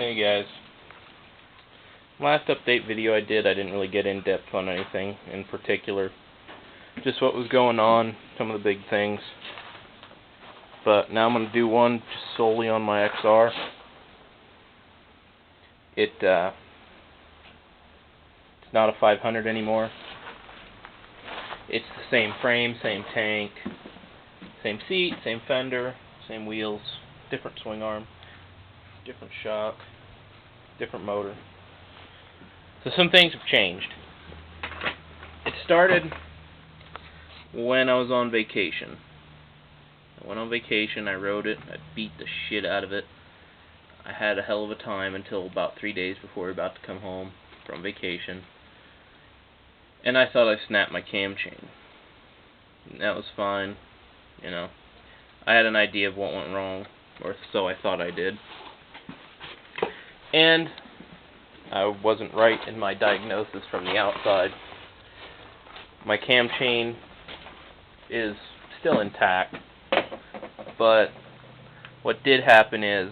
Hey guys. Last update video I didn't really get in depth on anything in particular. Just what was going on, some of the big things. But now I'm going to do one just solely on my XR. It's not a 500 anymore. It's the same frame, same tank, same seat, same fender, same wheels, different swing arm, different shock, different motor. So some things have changed. It started when I was on vacation. I went on vacation, I rode it, I beat the shit out of it. I had a hell of a time until about 3 days before we were about to come home from vacation. And I thought I snapped my cam chain. And that was fine, you know. I had an idea of what went wrong, or so I thought I did. And I wasn't right in my diagnosis from the outside. My cam chain is still intact, but what did happen is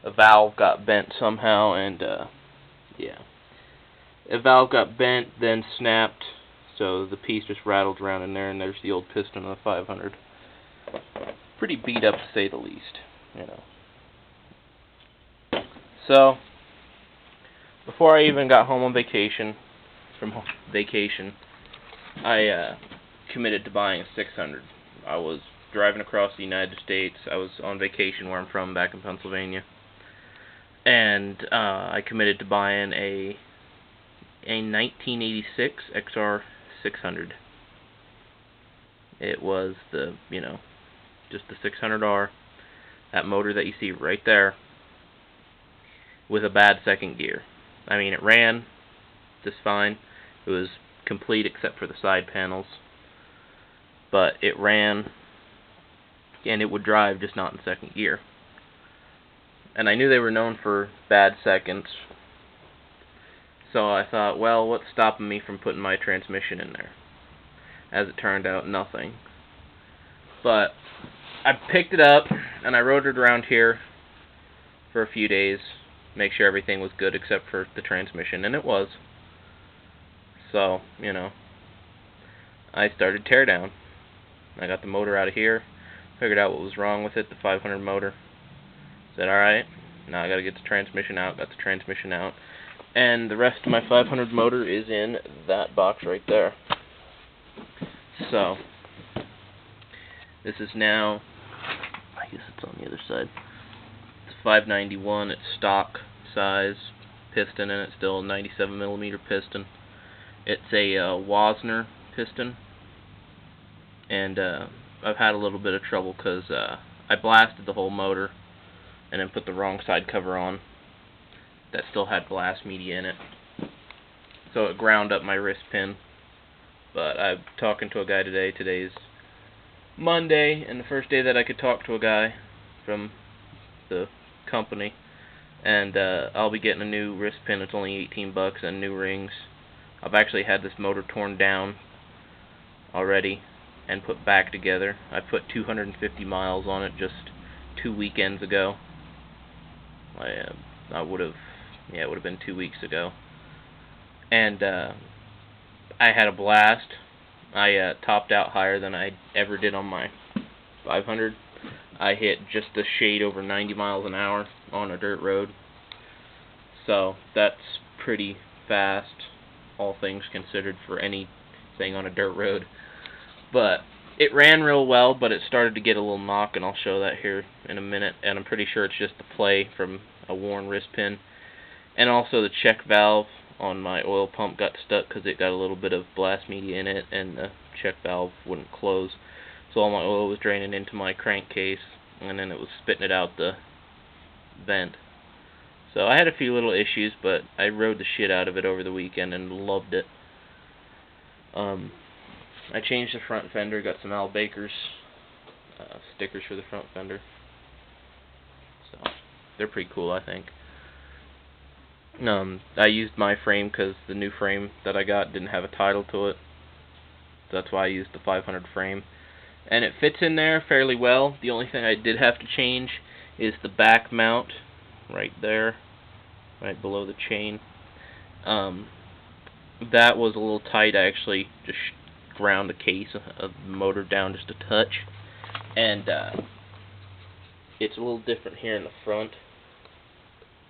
a valve got bent somehow, and a valve got bent, then snapped, so the piece just rattled around in there, and there's the old piston of the 500. Pretty beat up, to say the least, you know. So, before I even got home on vacation, I committed to buying a 600. I was driving across the United States. I was on vacation where I'm from, back in Pennsylvania. And I committed to buying a 1986 xr600. It was the, just the 600R, that motor that you see right there, with a bad second gear. I mean, it ran just fine. It was complete except for the side panels. But it ran, and it would drive, just not in second gear. And I knew they were known for bad seconds. So I thought, well, what's stopping me from putting my transmission in there? As it turned out, nothing. But I picked it up, and I rode it around here for a few days, make sure everything was good except for the transmission, and it was. So, I started teardown. I got the motor out of here, figured out what was wrong with it, the 500 motor. Said, alright, now I gotta get the transmission out, got the transmission out. And the rest of my 500 motor is in that box right there. So, this is now, I guess it's on the other side. It's 591, it's stock size piston, and it's still a 97mm piston. It's a Wossner piston, and I've had a little bit of trouble because I blasted the whole motor and then put the wrong side cover on that still had blast media in it, so it ground up my wrist pin. But I'm talking to a guy today. Today's Monday, and the first day that I could talk to a guy from the company, and I'll be getting a new wrist pin. It's only $18 and new rings. I've actually had this motor torn down already and put back together. I put 250 miles on it just 2 weekends ago. I would have, it would have been 2 weeks ago. And I had a blast. I topped out higher than I ever did on my 500. I hit just a shade over 90 miles an hour on a dirt road. So that's pretty fast, all things considered, for anything on a dirt road. But it ran real well, but it started to get a little knock, and I'll show that here in a minute. And I'm pretty sure it's just the play from a worn wrist pin. And also the check valve on my oil pump got stuck because it got a little bit of blast media in it, and the check valve wouldn't close. So all my oil was draining into my crankcase, and then it was spitting it out the vent. So I had a few little issues, but I rode the shit out of it over the weekend and loved it. I changed the front fender, got some Al Baker's stickers for the front fender. So they're pretty cool, I think. I used my frame because the new frame that I got didn't have a title to it. So that's why I used the 500 frame. And it fits in there fairly well. The only thing I did have to change is the back mount, right there, right below the chain. That was a little tight. I actually just ground the case of the motor down just a touch, and it's a little different here in the front.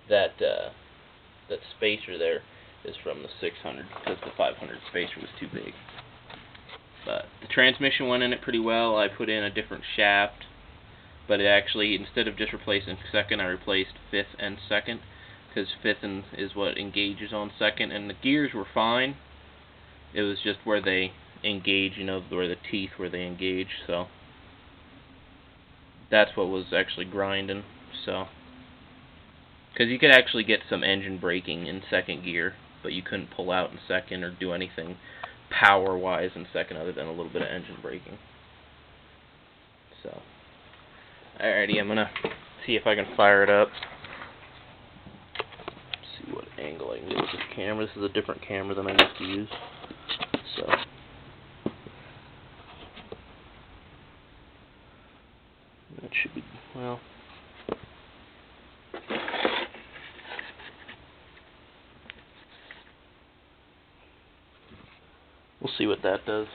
That spacer there is from the 600 because the 500 spacer was too big. But the transmission went in it pretty well. I put in a different shaft, but it actually, instead of just replacing second, I replaced fifth and second, because fifth is what engages on second, and the gears were fine. It was just where they engage, you know, where the teeth where they engage. So that's what was actually grinding. So, because you could actually get some engine braking in second gear, but you couldn't pull out in second or do anything power-wise in second other than a little bit of engine braking. So, alrighty, I'm gonna see if I can fire it up. See what angle I can get with this camera. This is a different camera than I used to use. So, that should be, well, we'll see what that does.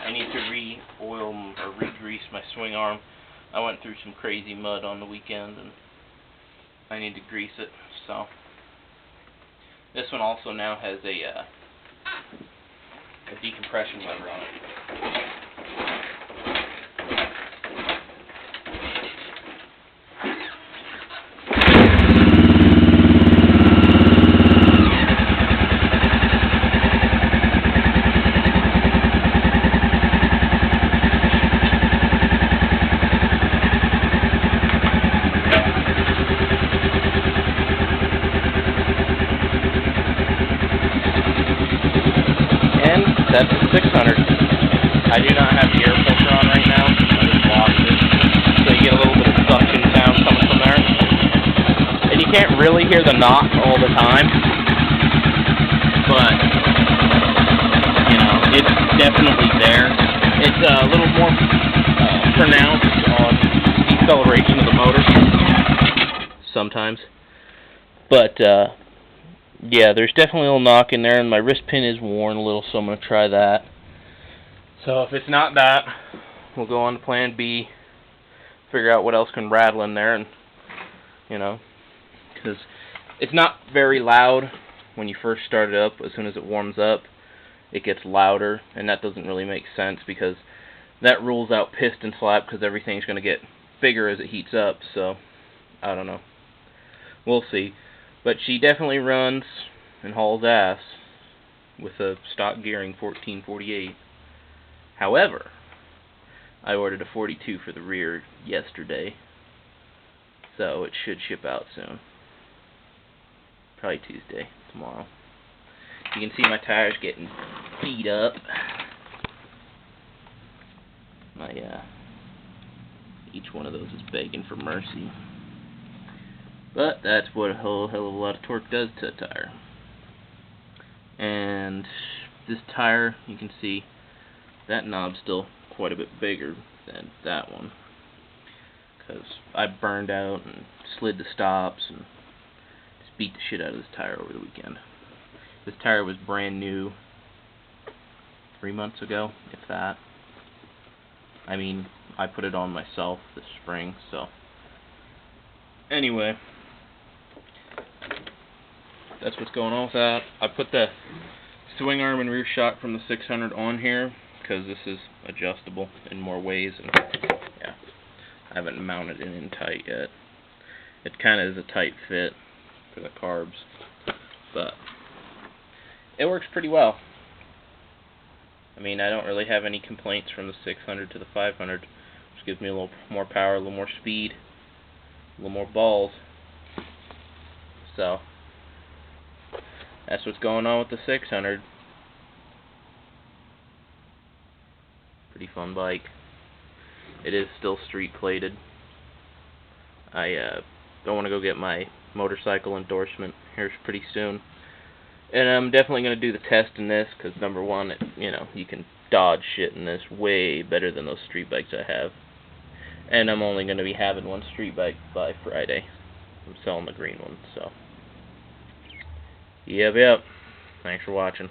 I need to re-oil or re-grease my swing arm. I went through some crazy mud on the weekend and I need to grease it. So this one also now has a decompression lever on it. That's the 600. I do not have the air filter on right now. I just lost it. So you get a little bit of suction sound coming from there. And you can't really hear the knock all the time. But, you know, it's definitely there. It's a little more pronounced on deceleration of the motor sometimes. But, yeah, there's definitely a little knock in there, and my wrist pin is worn a little, so I'm going to try that. So if it's not that, we'll go on to plan B, figure out what else can rattle in there, and, you know, because it's not very loud when you first start it up. As soon as it warms up, it gets louder, and that doesn't really make sense, because that rules out piston slap, because everything's going to get bigger as it heats up, so, I don't know. We'll see. But she definitely runs and hauls ass with a stock gearing 1448. However, I ordered a 42 for the rear yesterday, so it should ship out soon. Probably Tuesday, tomorrow. You can see my tires getting beat up. Each one of those is begging for mercy. But that's what a whole hell of a lot of torque does to a tire. And this tire, you can see that knob's still quite a bit bigger than that one, because I burned out and slid the stops and just beat the shit out of this tire over the weekend. This tire was brand new 3 months ago, if that. I mean, I put it on myself this spring, so anyway, that's what's going on with that. I put the swing arm and rear shock from the 600 on here because this is adjustable in more ways, and yeah, I haven't mounted it in tight yet. It kind of is a tight fit for the carbs, but it works pretty well. I mean, I don't really have any complaints from the 600 to the 500, which gives me a little more power, a little more speed, a little more balls. So that's what's going on with the 600. Pretty fun bike. It is still street plated. I don't want to go get my motorcycle endorsement here pretty soon. And I'm definitely going to do the test in this, because number one, you can dodge shit in this way better than those street bikes I have. And I'm only going to be having one street bike by Friday. I'm selling the green one, so. Yep. Thanks for watching.